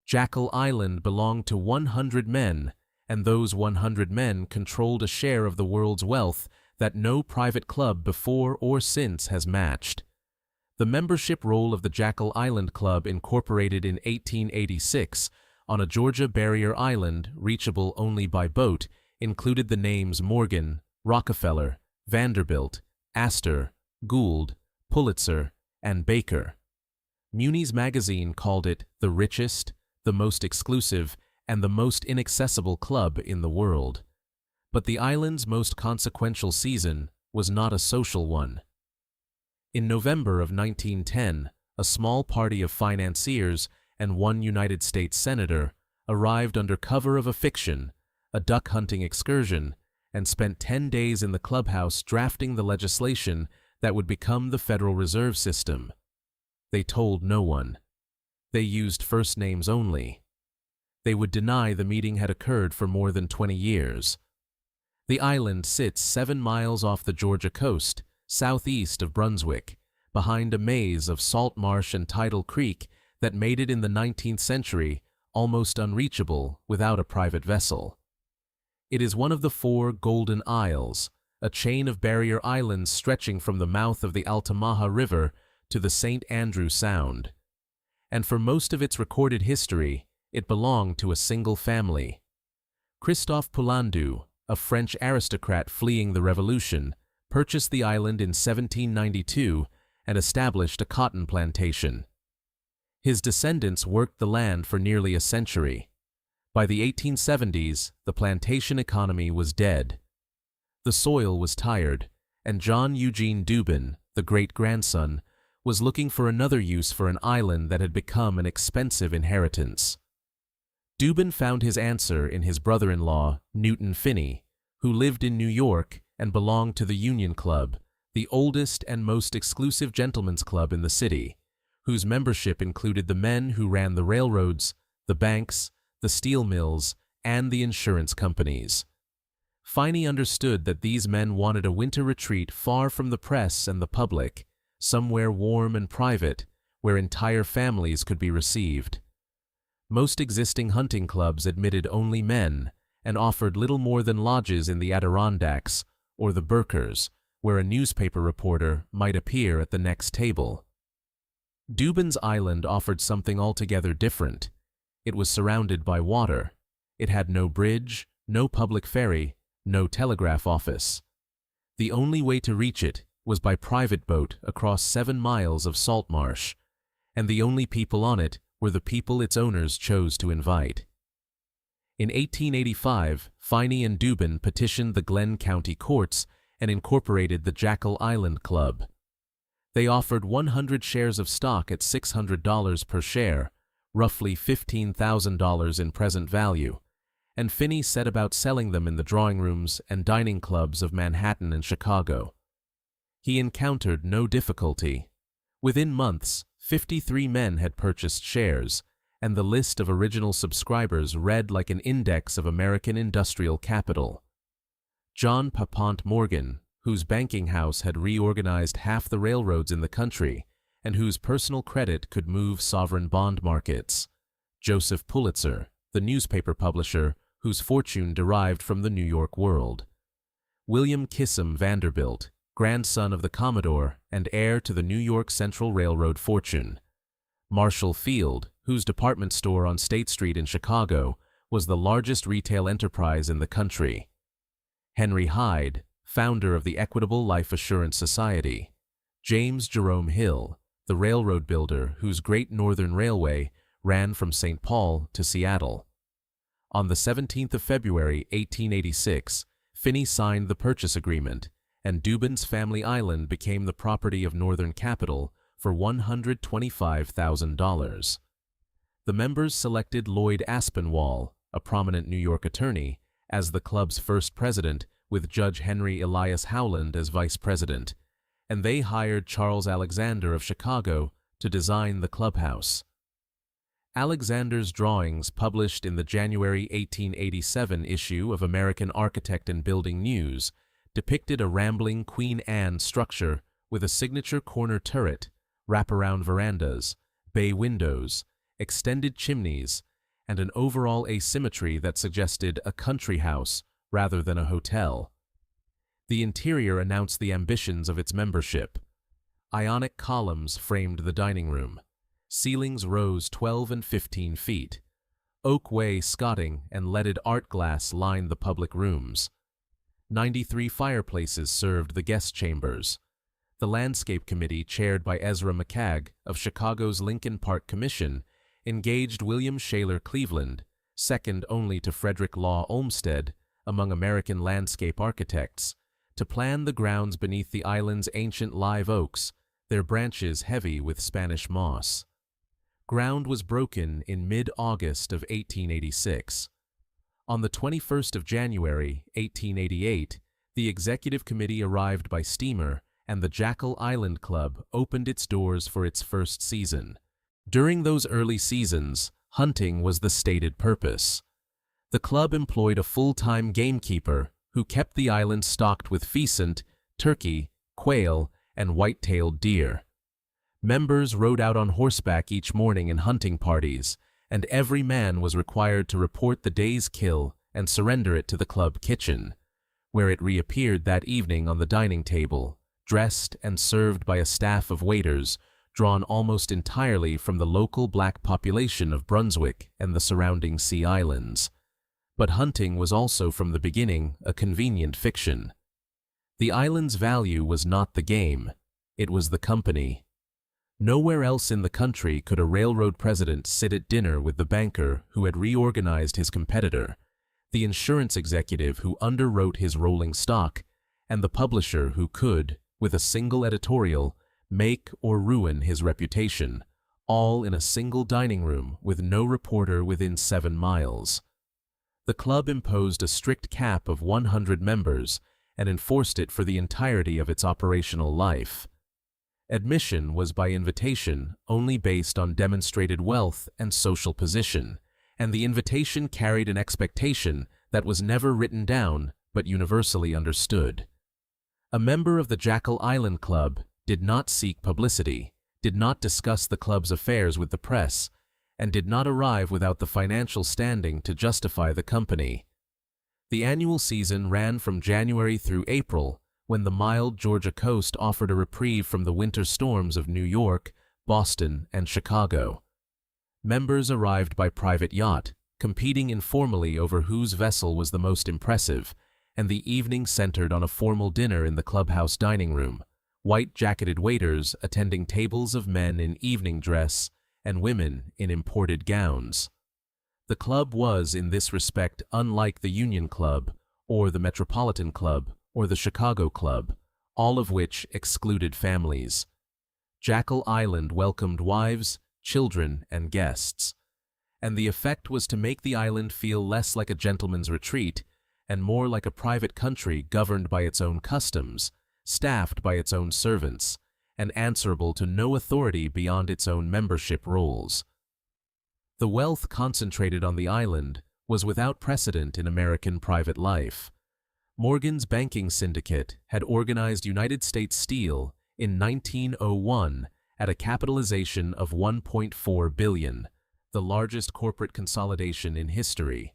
Jekyll Island belonged to 100 men, and those 100 men controlled a share of the world's wealth that no private club before or since has matched. The membership roll of the Jekyll Island Club, incorporated in 1886 on a Georgia barrier island reachable only by boat, included the names Morgan, Rockefeller, Vanderbilt, Astor, Gould, Pulitzer, and Baker. Muni's magazine called it the richest, the most exclusive, and the most inaccessible club in the world. But the island's most consequential season was not a social one. In November of 1910, a small party of financiers and one United States senator arrived under cover of a fiction, a duck hunting excursion, and spent 10 days in the clubhouse drafting the legislation that would become the Federal Reserve System. They told no one. They used first names only. They would deny the meeting had occurred for more than 20 years. The island sits 7 miles off the Georgia coast, southeast of Brunswick, behind a maze of salt marsh and tidal creek that made it in the 19th century almost unreachable without a private vessel. It is one of the 4 Golden Isles, a chain of barrier islands stretching from the mouth of the Altamaha River to the St. Andrew Sound. And for most of its recorded history, it belonged to a single family. Christophe Poulandu, a French aristocrat fleeing the Revolution, purchased the island in 1792 and established a cotton plantation. His descendants worked the land for nearly a century. By the 1870s, the plantation economy was dead. The soil was tired, and John Eugene Dubin, the great-grandson, was looking for another use for an island that had become an expensive inheritance. Dubin found his answer in his brother-in-law, Newton Finney, who lived in New York and belonged to the Union Club, the oldest and most exclusive gentlemen's club in the city, whose membership included the men who ran the railroads, the banks, the steel mills, and the insurance companies. Finney understood that these men wanted a winter retreat far from the press and the public, somewhere warm and private, where entire families could be received. Most existing hunting clubs admitted only men and offered little more than lodges in the Adirondacks or the Burkers, where a newspaper reporter might appear at the next table. Dubin's island offered something altogether different. It was surrounded by water. It had no bridge, no public ferry, no telegraph office. The only way to reach it was by private boat across 7 miles of salt marsh, and the only people on it were the people its owners chose to invite. In 1885, Finney and Dubin petitioned the Glenn County courts and incorporated the Jekyll Island Club. They offered 100 shares of stock at $600 per share, roughly $15,000 in present value, and Finney set about selling them in the drawing rooms and dining clubs of Manhattan and Chicago. He encountered no difficulty. Within months, 53 men had purchased shares, and the list of original subscribers read like an index of American industrial capital. John Papant Morgan, whose banking house had reorganized half the railroads in the country, and whose personal credit could move sovereign bond markets. Joseph Pulitzer, the newspaper publisher whose fortune derived from the New York World. William Kissam Vanderbilt, grandson of the Commodore and heir to the New York Central Railroad fortune. Marshall Field, whose department store on State Street in Chicago was the largest retail enterprise in the country. Henry Hyde, founder of the Equitable Life Assurance Society. James Jerome Hill, the railroad builder whose Great Northern Railway ran from St. Paul to Seattle. On the 17th of February, 1886, Finney signed the purchase agreement, and Dubin's family island became the property of Northern Capital for $125,000. The members selected Lloyd Aspinwall, a prominent New York attorney, as the club's first president, with Judge Henry Elias Howland as vice president, and they hired Charles Alexander of Chicago to design the clubhouse. Alexander's drawings, published in the January 1887 issue of American Architect and Building News, depicted a rambling Queen Anne structure with a signature corner turret, wraparound verandas, bay windows, extended chimneys, and an overall asymmetry that suggested a country house rather than a hotel. The interior announced the ambitions of its membership. Ionic columns framed the dining room. Ceilings rose 12 and 15 feet. Oak wainscoting and leaded art glass lined the public rooms. 93 fireplaces served the guest chambers. The Landscape Committee, chaired by Ezra McCagg of Chicago's Lincoln Park Commission, engaged William Shaler Cleveland, second only to Frederick Law Olmsted, among American landscape architects, to plan the grounds beneath the island's ancient live oaks, their branches heavy with Spanish moss. Ground was broken in mid-August of 1886. On the 21st of January, 1888, the Executive Committee arrived by steamer, and the Jekyll Island Club opened its doors for its first season. During those early seasons, hunting was the stated purpose. The club employed a full-time gamekeeper who kept the island stocked with pheasant, turkey, quail, and white-tailed deer. Members rode out on horseback each morning in hunting parties, and every man was required to report the day's kill and surrender it to the club kitchen, where it reappeared that evening on the dining table, dressed and served by a staff of waiters drawn almost entirely from the local black population of Brunswick and the surrounding sea islands. But hunting was also from the beginning a convenient fiction. The island's value was not the game, it was the company. Nowhere else in the country could a railroad president sit at dinner with the banker who had reorganized his competitor, the insurance executive who underwrote his rolling stock, and the publisher who could, with a single editorial, make or ruin his reputation, all in a single dining room with no reporter within 7 miles. The club imposed a strict cap of 100 members and enforced it for the entirety of its operational life. Admission was by invitation, only based on demonstrated wealth and social position, and the invitation carried an expectation that was never written down but universally understood. A member of the Jekyll Island Club did not seek publicity, did not discuss the club's affairs with the press, and did not arrive without the financial standing to justify the company. The annual season ran from January through April, when the mild Georgia coast offered a reprieve from the winter storms of New York, Boston, and Chicago. Members arrived by private yacht, competing informally over whose vessel was the most impressive, and the evening centered on a formal dinner in the clubhouse dining room, white-jacketed waiters attending tables of men in evening dress and women in imported gowns. The club was, in this respect, unlike the Union Club, or the Metropolitan Club, or the Chicago Club, all of which excluded families. Jekyll Island welcomed wives, children, and guests, and the effect was to make the island feel less like a gentleman's retreat and more like a private country governed by its own customs, staffed by its own servants, and answerable to no authority beyond its own membership rolls. The wealth concentrated on the island was without precedent in American private life. Morgan's banking syndicate had organized United States Steel in 1901 at a capitalization of $1.4 billion, the largest corporate consolidation in history.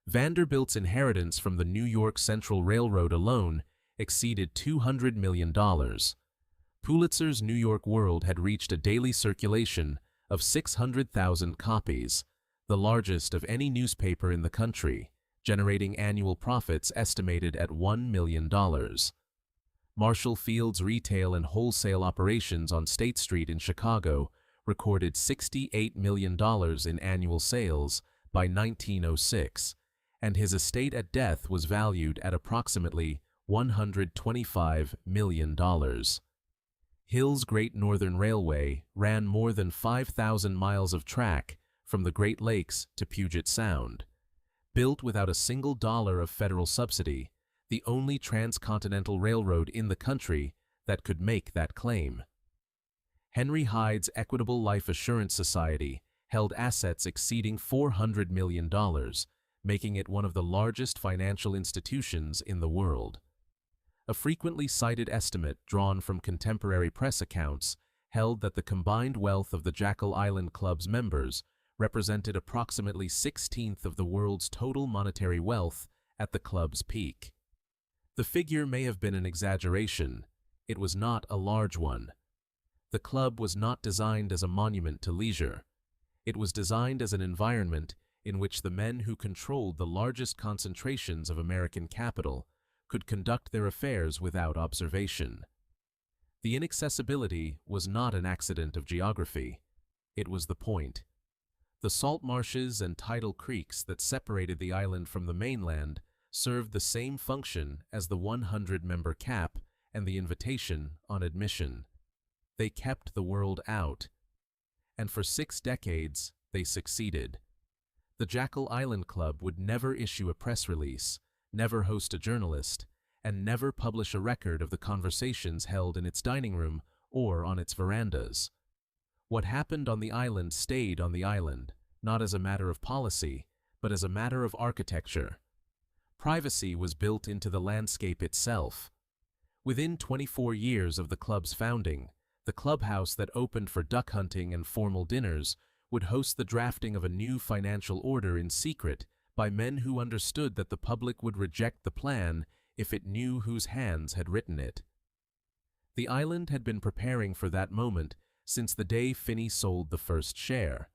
Vanderbilt's inheritance from the New York Central Railroad alone exceeded $200 million. Pulitzer's New York World had reached a daily circulation of 600,000 copies, the largest of any newspaper in the country, generating annual profits estimated at $1 million. Marshall Field's retail and wholesale operations on State Street in Chicago recorded $68 million in annual sales by 1906, and his estate at death was valued at approximately $125 million. Hill's Great Northern Railway ran more than 5,000 miles of track from the Great Lakes to Puget Sound. Built without a single dollar of federal subsidy, the only transcontinental railroad in the country that could make that claim. Henry Hyde's Equitable Life Assurance Society held assets exceeding $400 million, making it one of the largest financial institutions in the world. A frequently cited estimate drawn from contemporary press accounts held that the combined wealth of the Jekyll Island Club's members represented approximately 1/16 of the world's total monetary wealth at the club's peak. The figure may have been an exaggeration. It was not a large one. The club was not designed as a monument to leisure. It was designed as an environment in which the men who controlled the largest concentrations of American capital could conduct their affairs without observation. The inaccessibility was not an accident of geography. It was the point. The salt marshes and tidal creeks that separated the island from the mainland served the same function as the 100-member cap and the invitation on admission. They kept the world out. And for 6 decades, they succeeded. The Jekyll Island Club would never issue a press release, never host a journalist, and never publish a record of the conversations held in its dining room or on its verandas. What happened on the island stayed on the island, not as a matter of policy, but as a matter of architecture. Privacy was built into the landscape itself. Within 24 years of the club's founding, the clubhouse that opened for duck hunting and formal dinners would host the drafting of a new financial order in secret by men who understood that the public would reject the plan if it knew whose hands had written it. The island had been preparing for that moment since the day Finney sold the first share.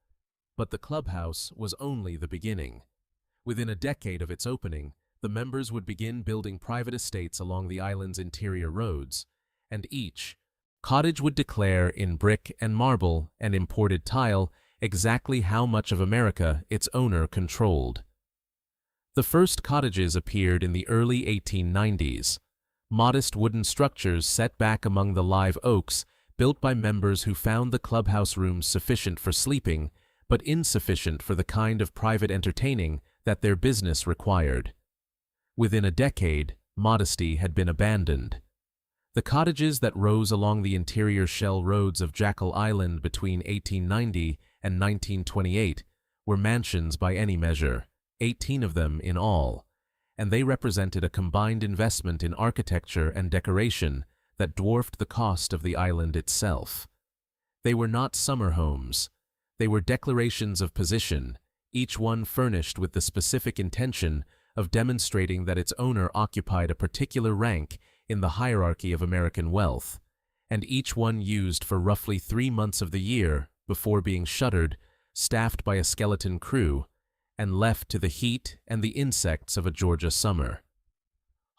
But the clubhouse was only the beginning. Within a decade of its opening, the members would begin building private estates along the island's interior roads, and each cottage would declare in brick and marble and imported tile exactly how much of America its owner controlled. The first cottages appeared in the early 1890s, modest wooden structures set back among the live oaks built by members who found the clubhouse rooms sufficient for sleeping but insufficient for the kind of private entertaining that their business required. Within a decade, modesty had been abandoned. The cottages that rose along the interior shell roads of Jekyll Island between 1890 and 1928 were mansions by any measure, 18 of them in all, and they represented a combined investment in architecture and decoration that dwarfed the cost of the island itself. They were not summer homes. They were declarations of position, each one furnished with the specific intention of demonstrating that its owner occupied a particular rank in the hierarchy of American wealth, and each one used for roughly 3 months of the year before being shuttered, staffed by a skeleton crew, and left to the heat and the insects of a Georgia summer.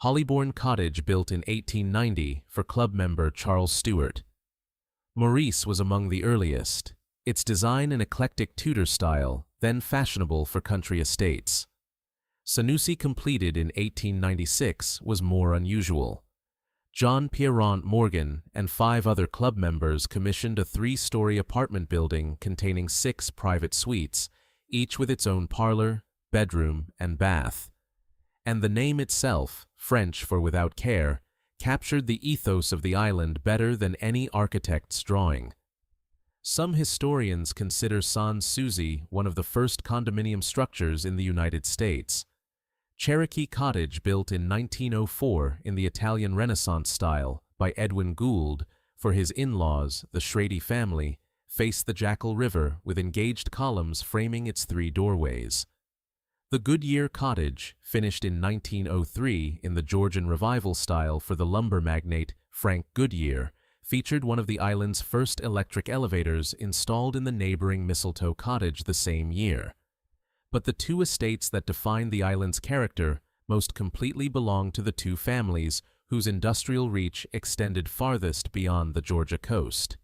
Hollybourne Cottage, built in 1890 for club member Charles Stewart. Maurice was among the earliest, its design an eclectic Tudor style, then fashionable for country estates. Sanusi, completed in 1896, was more unusual. John Pierrot Morgan and 5 other club members commissioned a 3-story apartment building containing 6 private suites, each with its own parlor, bedroom, and bath. And the name itself, French for without care, captured the ethos of the island better than any architect's drawing. Some historians consider Sans Souci one of the first condominium structures in the United States. Cherokee Cottage, built in 1904 in the Italian Renaissance style by Edwin Gould for his in-laws, the Schrady family, faced the Jekyll River with engaged columns framing its 3 doorways. The Goodyear Cottage, finished in 1903 in the Georgian Revival style for the lumber magnate Frank Goodyear, featured one of the island's first electric elevators installed in the neighboring Mistletoe Cottage the same year. But the 2 estates that defined the island's character most completely belonged to the 2 families whose industrial reach extended farthest beyond the Georgia coast.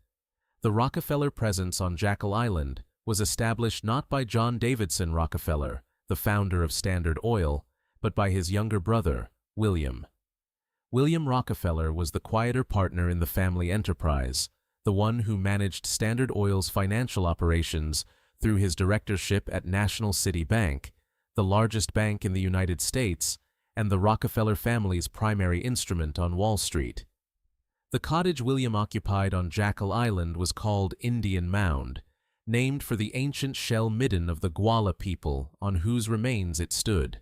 The Rockefeller presence on Jekyll Island was established not by John Davison Rockefeller, the founder of Standard Oil, but by his younger brother, William. William Rockefeller was the quieter partner in the family enterprise, the one who managed Standard Oil's financial operations through his directorship at National City Bank, the largest bank in the United States, and the Rockefeller family's primary instrument on Wall Street. The cottage William occupied on Jekyll Island was called Indian Mound, named for the ancient shell midden of the Guala people on whose remains it stood.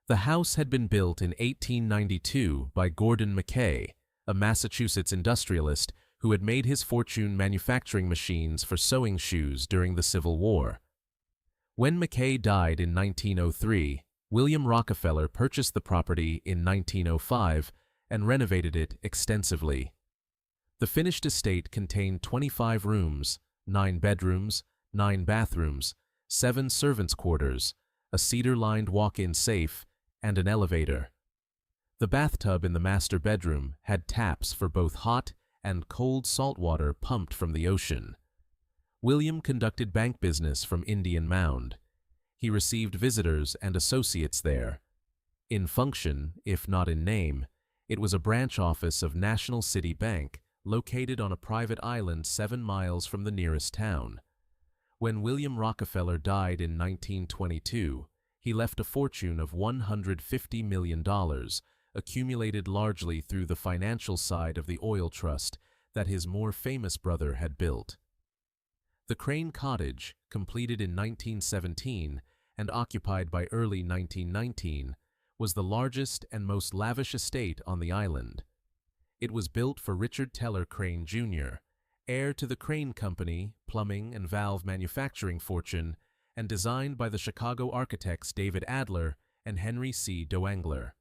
The house had been built in 1892 by Gordon Mackay, a Massachusetts industrialist who had made his fortune manufacturing machines for sewing shoes during the Civil War. When Mackay died in 1903, William Rockefeller purchased the property in 1905 and renovated it extensively. The finished estate contained 25 rooms, 9 bedrooms, 9 bathrooms, 7 servants' quarters, a cedar-lined walk-in safe, and an elevator. The bathtub in the master bedroom had taps for both hot and cold salt water pumped from the ocean. William conducted bank business from Indian Mound. He received visitors and associates there. In function, if not in name, it was a branch office of National City Bank, located on a private island 7 miles from the nearest town. When William Rockefeller died in 1922, he left a fortune of $150 million, accumulated largely through the financial side of the oil trust that his more famous brother had built. The Crane Cottage, completed in 1917 and occupied by early 1919, was the largest and most lavish estate on the island. It was built for Richard Teller Crane, Jr., heir to the Crane Company, plumbing and valve manufacturing fortune, and designed by the Chicago architects David Adler and Henry C. Doangler.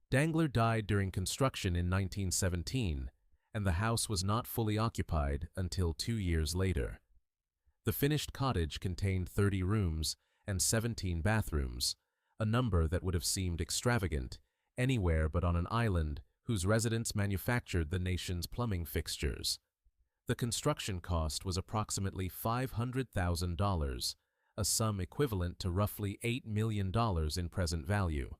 Dangler died during construction in 1917, and the house was not fully occupied until 2 years later. The finished cottage contained 30 rooms and 17 bathrooms, a number that would have seemed extravagant anywhere but on an island whose residents manufactured the nation's plumbing fixtures. The construction cost was approximately $500,000, a sum equivalent to roughly $8 million in present value.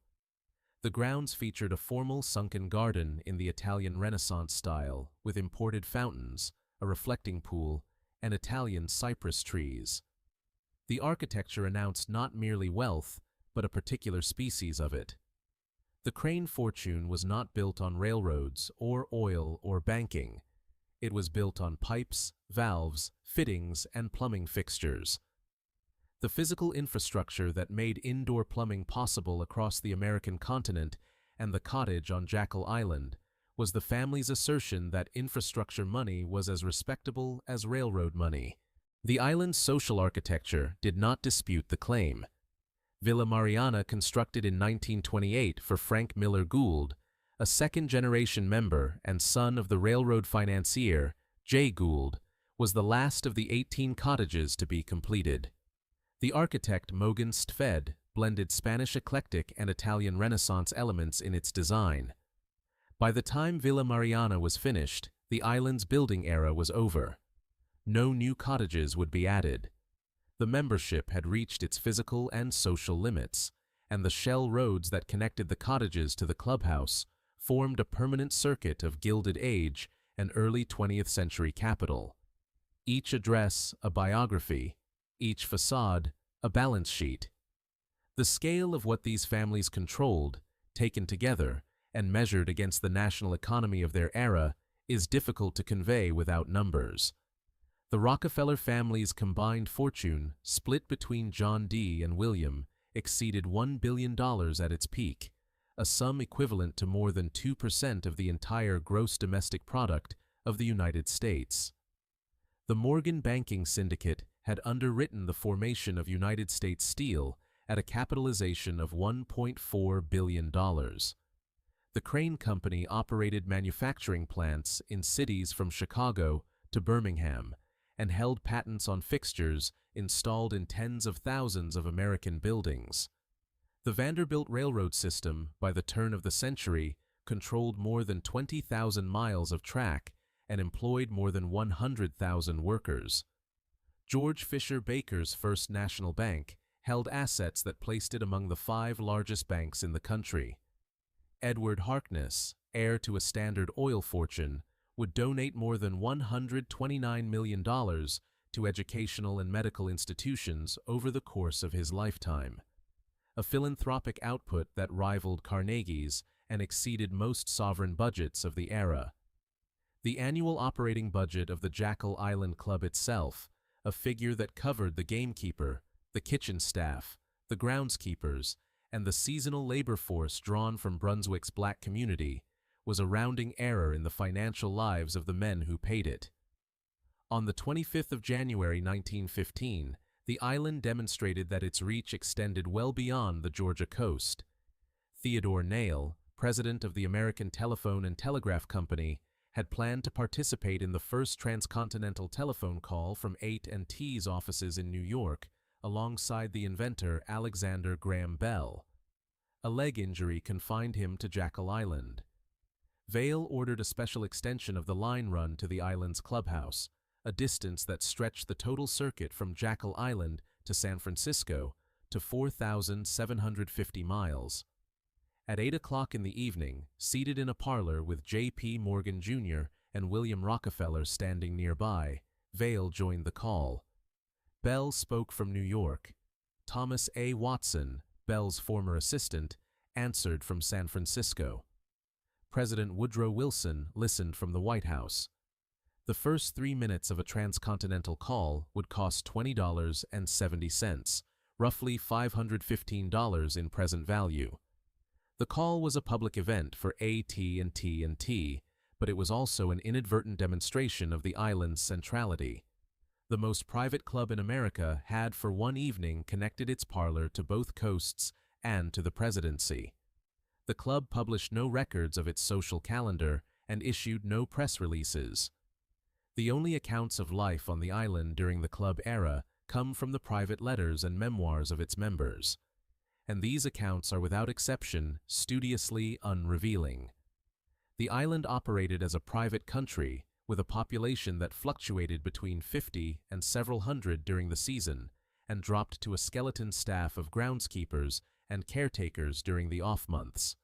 The grounds featured a formal sunken garden in the Italian Renaissance style, with imported fountains, a reflecting pool, and Italian cypress trees. The architecture announced not merely wealth, but a particular species of it. The Crane fortune was not built on railroads or oil or banking. It was built on pipes, valves, fittings, and plumbing fixtures. The physical infrastructure that made indoor plumbing possible across the American continent and the cottage on Jekyll Island was the family's assertion that infrastructure money was as respectable as railroad money. The island's social architecture did not dispute the claim. Villa Mariana, constructed in 1928 for Frank Miller Gould, a second-generation member and son of the railroad financier J. Gould, was the last of the 18 cottages to be completed. The architect Mogen Stved blended Spanish eclectic and Italian Renaissance elements in its design. By the time Villa Mariana was finished, the island's building era was over. No new cottages would be added. The membership had reached its physical and social limits, and the shell roads that connected the cottages to the clubhouse formed a permanent circuit of Gilded Age and early 20th century capital. Each address a biography, each facade a balance sheet. The scale of what these families controlled, taken together and measured against the national economy of their era, is difficult to convey without numbers. The Rockefeller family's combined fortune, split between John D. and William, exceeded $1 billion at its peak, a sum equivalent to more than 2% of the entire gross domestic product of the United States. The Morgan banking syndicate had underwritten the formation of United States Steel at a capitalization of $1.4 billion. The Crane Company operated manufacturing plants in cities from Chicago to Birmingham and held patents on fixtures installed in tens of thousands of American buildings. The Vanderbilt Railroad system, by the turn of the century, controlled more than 20,000 miles of track and employed more than 100,000 workers. George Fisher Baker's First National Bank held assets that placed it among the 5 largest banks in the country. Edward Harkness, heir to a Standard Oil fortune, would donate more than $129 million to educational and medical institutions over the course of his lifetime, a philanthropic output that rivaled Carnegie's and exceeded most sovereign budgets of the era. The annual operating budget of the Jekyll Island Club itself, a figure that covered the gamekeeper, the kitchen staff, the groundskeepers, and the seasonal labor force drawn from Brunswick's black community, was a rounding error in the financial lives of the men who paid it. On the 25th of January 1915, The island demonstrated that its reach extended well beyond the Georgia coast. Theodore Nail, president of the American Telephone and Telegraph Company, had planned to participate in the first transcontinental telephone call from AT&T's offices in New York, alongside the inventor Alexander Graham Bell. A leg injury confined him to Jekyll Island. Vail ordered a special extension of the line run to the island's clubhouse, a distance that stretched the total circuit from Jekyll Island to San Francisco to 4,750 miles. At 8 o'clock in the evening, seated in a parlor with J.P. Morgan Jr. and William Rockefeller standing nearby, Vail joined the call. Bell spoke from New York. Thomas A. Watson, Bell's former assistant, answered from San Francisco. President Woodrow Wilson listened from the White House. The first 3 minutes of a transcontinental call would cost $20.70, roughly $515 in present value. The call was a public event for AT&T, but it was also an inadvertent demonstration of the island's centrality. The most private club in America had for one evening connected its parlor to both coasts and to the presidency. The club published no records of its social calendar and issued no press releases. The only accounts of life on the island during the club era come from the private letters and memoirs of its members, and these accounts are without exception studiously unrevealing. The island operated as a private country with a population that fluctuated between 50 and several hundred during the season and dropped to a skeleton staff of groundskeepers and caretakers during the off months.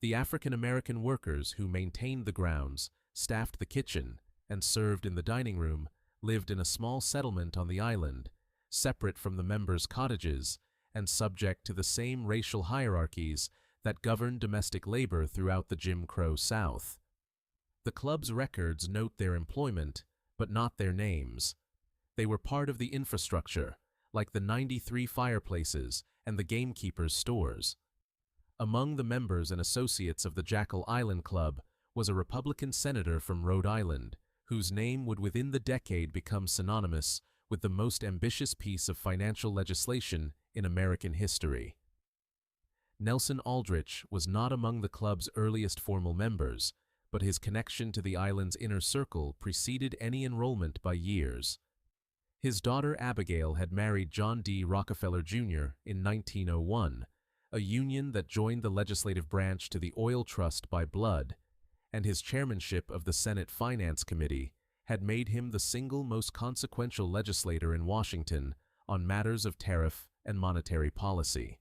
The African-American workers who maintained the grounds, staffed the kitchen, and served in the dining room lived in a small settlement on the island, separate from the members' cottages and subject to the same racial hierarchies that governed domestic labor throughout the Jim Crow South. The club's records note their employment, but not their names. They were part of the infrastructure, like the 93 fireplaces and the gamekeepers' stores. Among the members and associates of the Jekyll Island Club was a Republican senator from Rhode Island, whose name would within the decade become synonymous with the most ambitious piece of financial legislation in American history. Nelson Aldrich was not among the club's earliest formal members, but his connection to the island's inner circle preceded any enrollment by years. His daughter Abigail had married John D. Rockefeller Jr. in 1901, a union that joined the legislative branch to the Oil Trust by blood, and his chairmanship of the Senate Finance Committee had made him the single most consequential legislator in Washington on matters of tariff and monetary policy.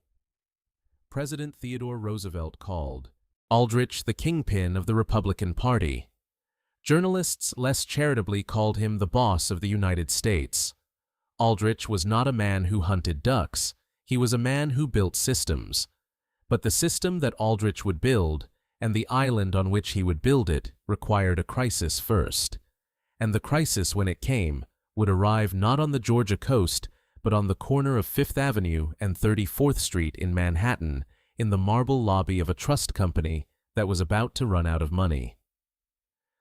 President Theodore Roosevelt called Aldrich the kingpin of the Republican Party. Journalists less charitably called him the boss of the United States. Aldrich was not a man who hunted ducks, he was a man who built systems. But the system that Aldrich would build, and the island on which he would build it, required a crisis first. And the crisis, when it came, would arrive not on the Georgia coast, but on the corner of Fifth Avenue and 34th Street in Manhattan, in the marble lobby of a trust company that was about to run out of money.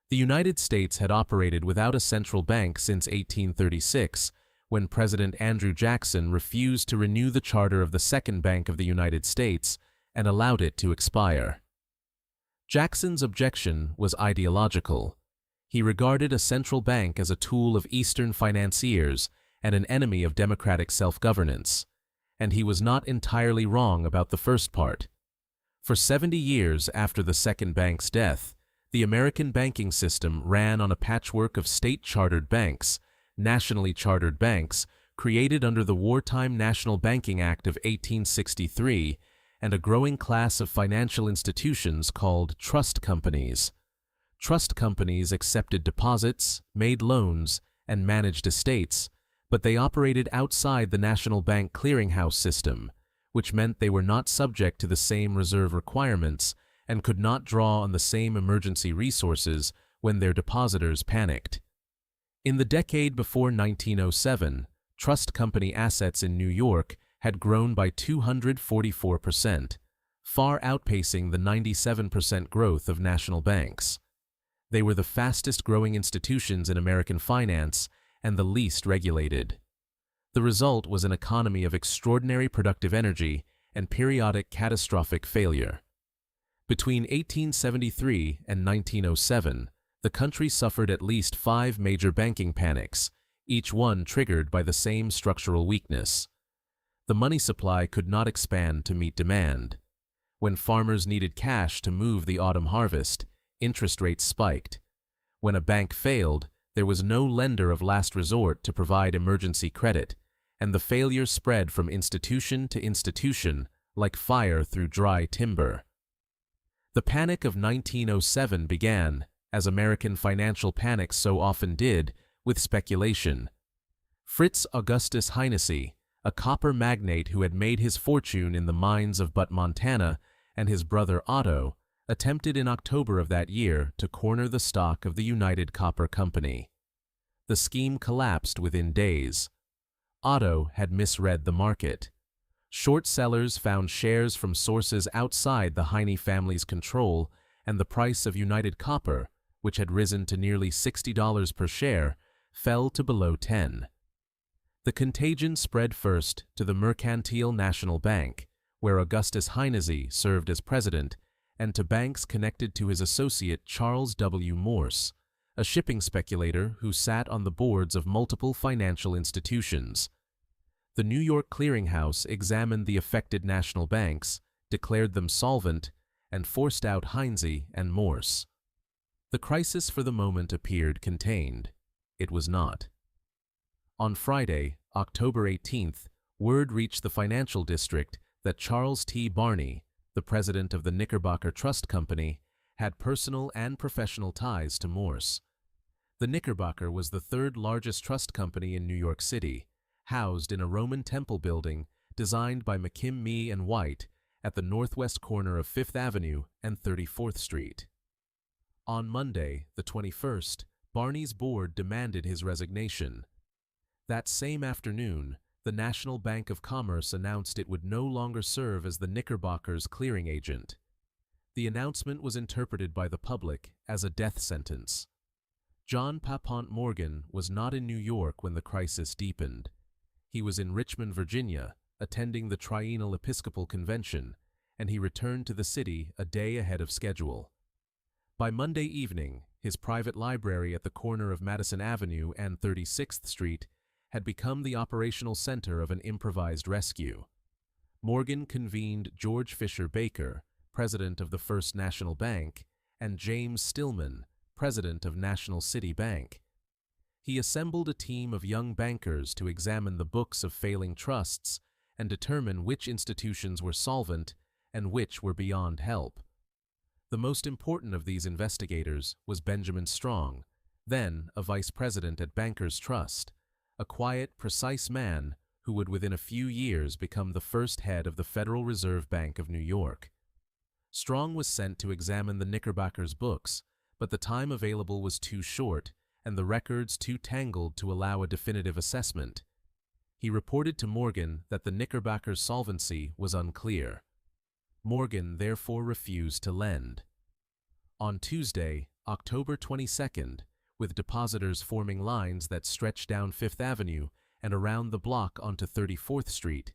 The United States had operated without a central bank since 1836, when President Andrew Jackson refused to renew the charter of the Second Bank of the United States and allowed it to expire. Jackson's objection was ideological. He regarded a central bank as a tool of Eastern financiers and an enemy of democratic self-governance, and he was not entirely wrong about the first part. For 70 years after the Second Bank's death, the American banking system ran on a patchwork of state-chartered banks, nationally chartered banks, created under the Wartime National Banking Act of 1863, and a growing class of financial institutions called trust companies. Trust companies accepted deposits, made loans, and managed estates, but they operated outside the national bank clearinghouse system, which meant they were not subject to the same reserve requirements and could not draw on the same emergency resources when their depositors panicked. In the decade before 1907, trust company assets in New York had grown by 244%, far outpacing the 97% growth of national banks. They were the fastest growing institutions in American finance and the least regulated. The result was an economy of extraordinary productive energy and periodic catastrophic failure. Between 1873 and 1907, the country suffered at least 5 major banking panics, each one triggered by the same structural weakness. The money supply could not expand to meet demand. When farmers needed cash to move the autumn harvest, interest rates spiked. When a bank failed, there was no lender of last resort to provide emergency credit, and the failure spread from institution to institution like fire through dry timber. The Panic of 1907 began, as American financial panics so often did, with speculation. Fritz Augustus Heinesse, a copper magnate who had made his fortune in the mines of Butte, Montana, and his brother Otto, attempted in October of that year to corner the stock of the United Copper Company. The scheme collapsed within days. Otto had misread the market. Short sellers found shares from sources outside the Heine family's control, and the price of United Copper, which had risen to nearly $60 per share, fell to below 10. The contagion spread first to the Mercantile National Bank, where Augustus Heinesse served as president, and to banks connected to his associate Charles W. Morse, a shipping speculator who sat on the boards of multiple financial institutions. The New York Clearing House examined the affected national banks, declared them solvent, and forced out Heinesse and Morse. The crisis for the moment appeared contained. It was not. On Friday, October 18th, word reached the financial district that Charles T. Barney, the president of the Knickerbocker Trust Company, had personal and professional ties to Morse. The Knickerbocker was the third largest trust company in New York City, housed in a Roman temple building designed by McKim, and White at the northwest corner of 5th Avenue and 34th Street. On Monday, the 21st, Barney's board demanded his resignation. That same afternoon, the National Bank of Commerce announced it would no longer serve as the Knickerbocker's clearing agent. The announcement was interpreted by the public as a death sentence. John Papant Morgan was not in New York when the crisis deepened. He was in Richmond, Virginia, attending the Triennial Episcopal Convention, and he returned to the city a day ahead of schedule. By Monday evening, his private library at the corner of Madison Avenue and 36th Street had become the operational center of an improvised rescue. Morgan convened George Fisher Baker, president of the First National Bank, and James Stillman, president of National City Bank. He assembled a team of young bankers to examine the books of failing trusts and determine which institutions were solvent and which were beyond help. The most important of these investigators was Benjamin Strong, then a vice president at Bankers Trust, a quiet, precise man who would within a few years become the first head of the Federal Reserve Bank of New York. Strong was sent to examine the Knickerbocker's books, but the time available was too short and the records too tangled to allow a definitive assessment. He reported to Morgan that the Knickerbocker's solvency was unclear. Morgan therefore refused to lend. On Tuesday, October 22nd, with depositors forming lines that stretched down 5th Avenue and around the block onto 34th Street,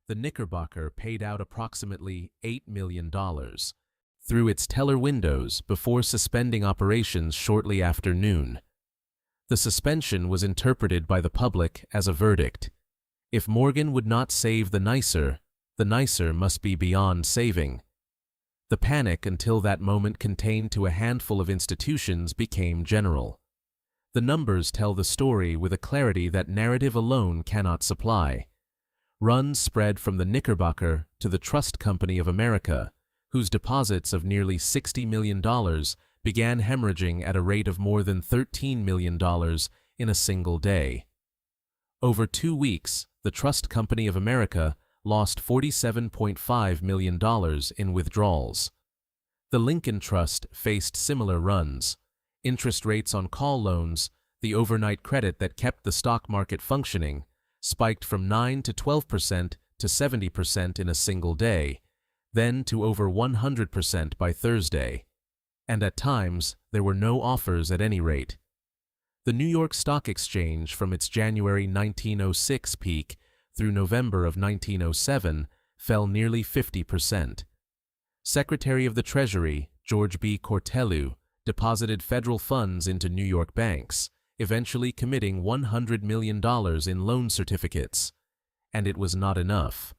the Knickerbocker paid out approximately $8 million through its teller windows before suspending operations shortly after noon. The suspension was interpreted by the public as a verdict. If Morgan would not save the nicer must be beyond saving. The panic until that moment contained to a handful of institutions became general. The numbers tell the story with a clarity that narrative alone cannot supply. Runs spread from the Knickerbocker to the Trust Company of America, whose deposits of nearly $60 million began hemorrhaging at a rate of more than $13 million in a single day. Over 2 weeks, the Trust Company of America lost $47.5 million in withdrawals. The Lincoln Trust faced similar runs. Interest rates on call loans, the overnight credit that kept the stock market functioning, spiked from 9 to 12% to 70% in a single day, then to over 100% by Thursday. And at times, there were no offers at any rate. The The New York Stock Exchange, from its January 1906 peak through November of 1907, fell nearly 50%. Secretary of the Treasury, George B. Cortelyou, deposited federal funds into New York banks, eventually committing $100 million in loan certificates. And it was not enough.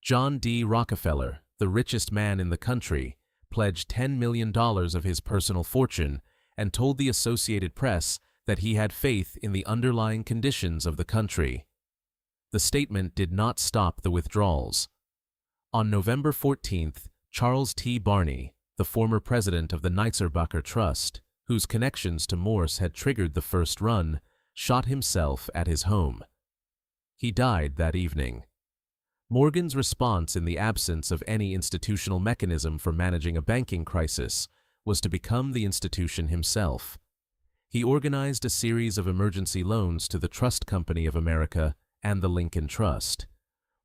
John D. Rockefeller, the richest man in the country, pledged $10 million of his personal fortune and told the Associated Press that he had faith in the underlying conditions of the country. The statement did not stop the withdrawals. On November 14th, Charles T. Barney, the former president of the Knitzerbacher Trust, whose connections to Morse had triggered the first run, shot himself at his home. He died that evening. Morgan's response, in the absence of any institutional mechanism for managing a banking crisis, was to become the institution himself. He organized a series of emergency loans to the Trust Company of America and the Lincoln Trust,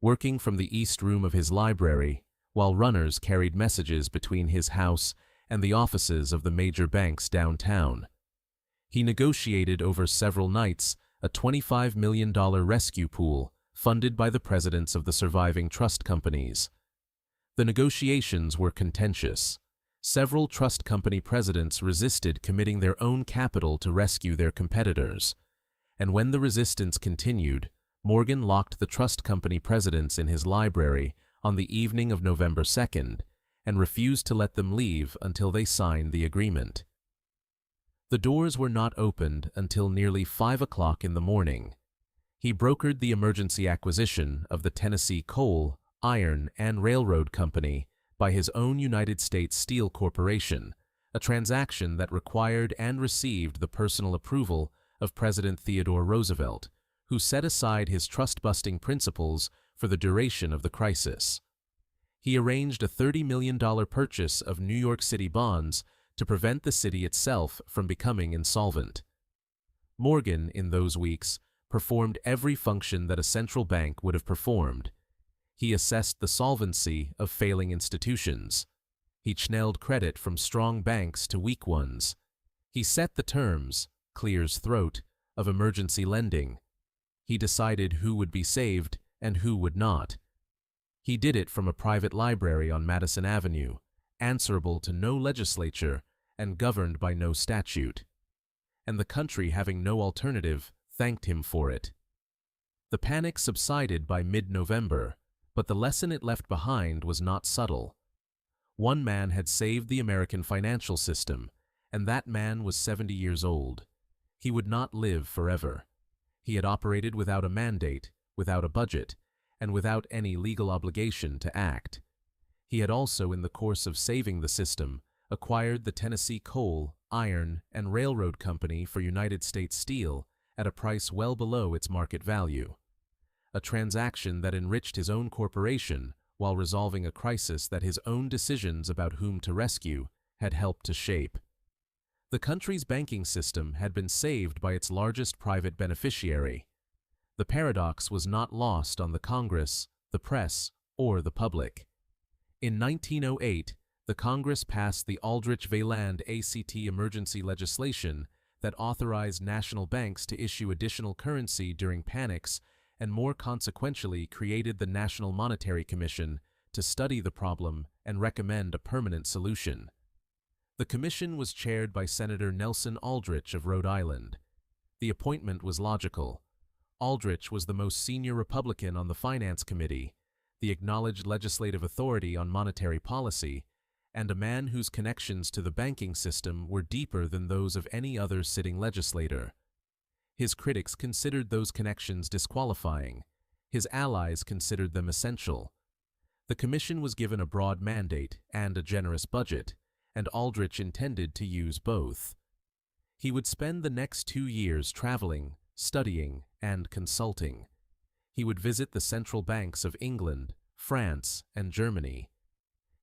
working from the East Room of his library, while runners carried messages between his house and the offices of the major banks downtown. He negotiated over several nights a $25 million rescue pool funded by the presidents of the surviving trust companies. The negotiations were contentious. Several trust company presidents resisted committing their own capital to rescue their competitors, and when the resistance continued, Morgan locked the trust company presidents in his library on the evening of November 2nd and refused to let them leave until they signed the agreement. The doors were not opened until nearly 5 o'clock in the morning. He brokered the emergency acquisition of the Tennessee Coal, Iron, and Railroad Company by his own United States Steel Corporation, a transaction that required and received the personal approval of President Theodore Roosevelt, who set aside his trust-busting principles for the duration of the crisis. He arranged a $30 million purchase of New York City bonds to prevent the city itself from becoming insolvent. Morgan, in those weeks, performed every function that a central bank would have performed. He assessed the solvency of failing institutions. He channeled credit from strong banks to weak ones. He set the terms, clear's throat, of emergency lending. He decided who would be saved and who would not. He did it from a private library on Madison Avenue, answerable to no legislature and governed by no statute. And the country, having no alternative, thanked him for it. The panic subsided by mid-November, but the lesson it left behind was not subtle. One man had saved the American financial system, and that man was 70 years old. He would not live forever. He had operated without a mandate, without a budget, and without any legal obligation to act. He had also, in the course of saving the system, acquired the Tennessee Coal, Iron, and Railroad Company for United States Steel at a price well below its market value. A transaction that enriched his own corporation while resolving a crisis that his own decisions about whom to rescue had helped to shape. The country's banking system had been saved by its largest private beneficiary. The paradox was not lost on the Congress, the press, or the public. In 1908, the Congress passed the Aldrich-Valand ACT emergency legislation that authorized national banks to issue additional currency during panics and more consequentially created the National Monetary Commission to study the problem and recommend a permanent solution. The commission was chaired by Senator Nelson Aldrich of Rhode Island. The appointment was logical. Aldrich was the most senior Republican on the Finance Committee, the acknowledged legislative authority on monetary policy, and a man whose connections to the banking system were deeper than those of any other sitting legislator. His critics considered those connections disqualifying. His allies considered them essential. The commission was given a broad mandate and a generous budget, and Aldrich intended to use both. He would spend the next 2 years traveling, studying, and consulting. He would visit the central banks of England, France, and Germany.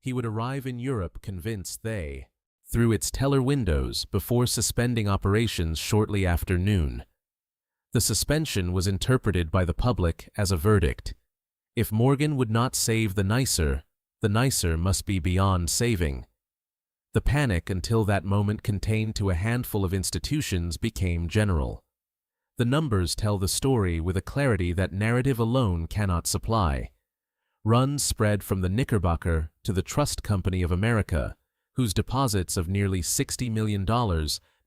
He would arrive in Europe convinced they, through its teller windows, before suspending operations shortly after noon. The suspension was interpreted by the public as a verdict. If Morgan would not save the nicer must be beyond saving. The panic until that moment contained to a handful of institutions became general. The numbers tell the story with a clarity that narrative alone cannot supply. Runs spread from the Knickerbocker to the Trust Company of America, whose deposits of nearly $60 million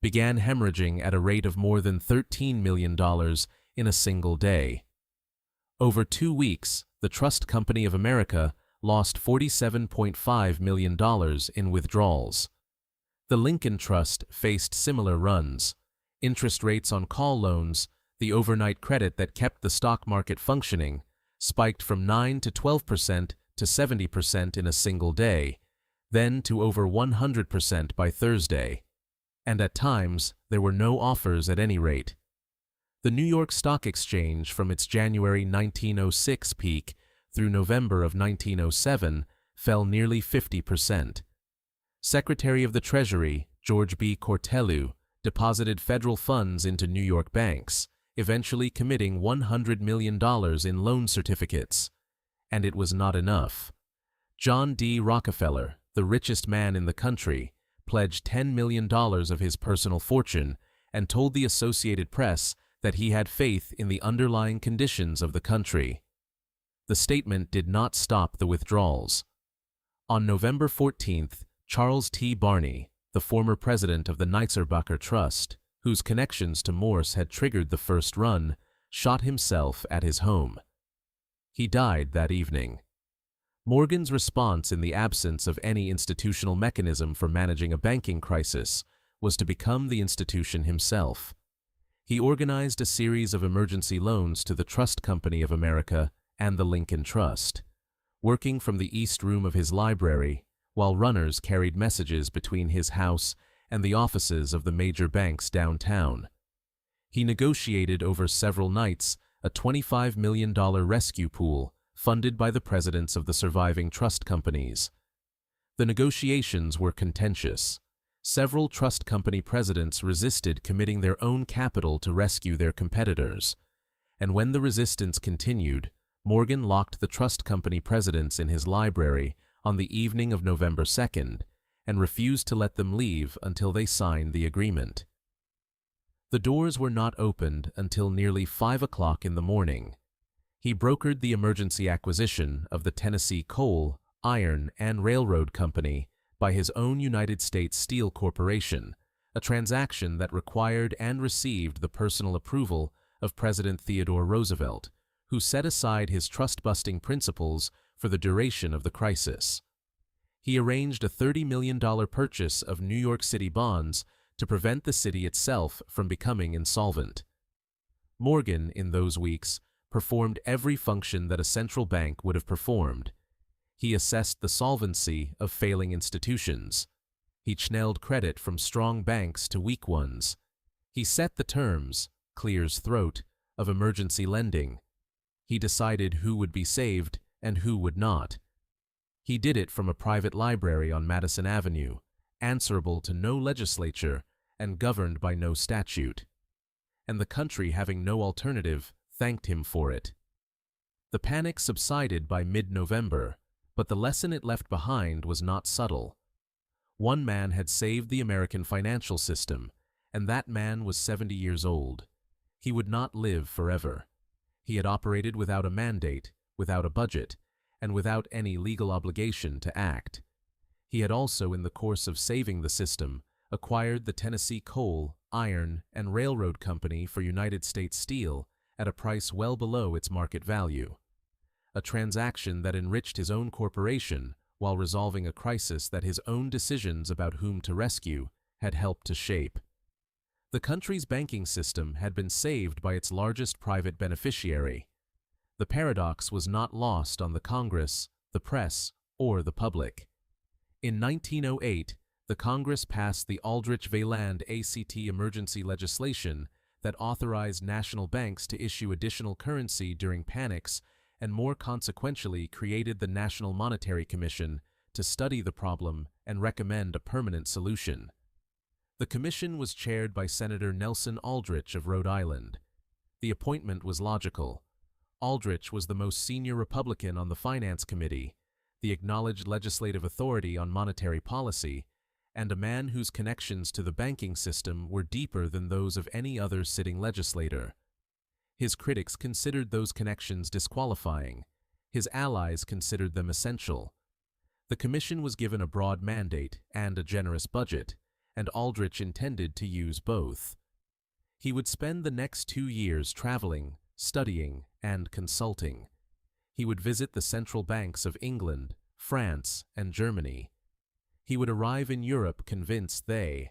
began hemorrhaging at a rate of more than $13 million in a single day. Over 2 weeks, the Trust Company of America lost $47.5 million in withdrawals. The Lincoln Trust faced similar runs. Interest rates on call loans, the overnight credit that kept the stock market functioning, spiked from 9 to 12% to 70% in a single day, then to over 100% by Thursday. And at times, there were no offers at any rate. The New York Stock Exchange, from its January 1906 peak through November of 1907, fell nearly 50%. Secretary of the Treasury, George B. Cortelyou, deposited federal funds into New York banks, eventually committing $100 million in loan certificates. And it was not enough. John D. Rockefeller, the richest man in the country, pledged $10 million of his personal fortune and told the Associated Press that he had faith in the underlying conditions of the country. The statement did not stop the withdrawals. On November 14th, Charles T. Barney, the former president of the Knitzerbacher Trust, whose connections to Morse had triggered the first run, shot himself at his home. He died that evening. Morgan's response in the absence of any institutional mechanism for managing a banking crisis was to become the institution himself. He organized a series of emergency loans to the Trust Company of America and the Lincoln Trust, working from the East Room of his library, while runners carried messages between his house and the offices of the major banks downtown. He negotiated over several nights a $25 million rescue pool funded by the presidents of the surviving trust companies. The negotiations were contentious. Several trust company presidents resisted committing their own capital to rescue their competitors, and when the resistance continued, Morgan locked the trust company presidents in his library on the evening of November 2nd and refused to let them leave until they signed the agreement. The doors were not opened until nearly 5 o'clock in the morning. He brokered the emergency acquisition of the Tennessee Coal, Iron, and Railroad Company by his own United States Steel Corporation, a transaction that required and received the personal approval of President Theodore Roosevelt, who set aside his trust-busting principles for the duration of the crisis. He arranged a $30 million purchase of New York City bonds to prevent the city itself from becoming insolvent. Morgan, in those weeks, performed every function that a central bank would have performed. He assessed the solvency of failing institutions. He channeled credit from strong banks to weak ones. He set the terms, clear's throat, of emergency lending. He decided who would be saved and who would not. He did it from a private library on Madison Avenue, answerable to no legislature and governed by no statute. And the country, having no alternative, thanked him for it. The panic subsided by mid-November, but the lesson it left behind was not subtle. One man had saved the American financial system, and that man was 70 years old. He would not live forever. He had operated without a mandate, without a budget, and without any legal obligation to act. He had also, in the course of saving the system, acquired the Tennessee Coal, Iron, and Railroad Company for United States Steel at a price well below its market value. A transaction that enriched his own corporation while resolving a crisis that his own decisions about whom to rescue had helped to shape. The country's banking system had been saved by its largest private beneficiary. The paradox was not lost on the Congress, the press, or the public. In 1908, the Congress passed the Aldrich-Valand ACT emergency legislation that authorized national banks to issue additional currency during panics and more consequentially created the National Monetary Commission to study the problem and recommend a permanent solution. The commission was chaired by Senator Nelson Aldrich of Rhode Island. The appointment was logical. Aldrich was the most senior Republican on the Finance Committee, the acknowledged legislative authority on monetary policy, and a man whose connections to the banking system were deeper than those of any other sitting legislator. His critics considered those connections disqualifying. His allies considered them essential. The commission was given a broad mandate and a generous budget, and Aldrich intended to use both. He would spend the next 2 years traveling, studying, and consulting. He would visit the central banks of England, France, and Germany. He would arrive in Europe convinced they,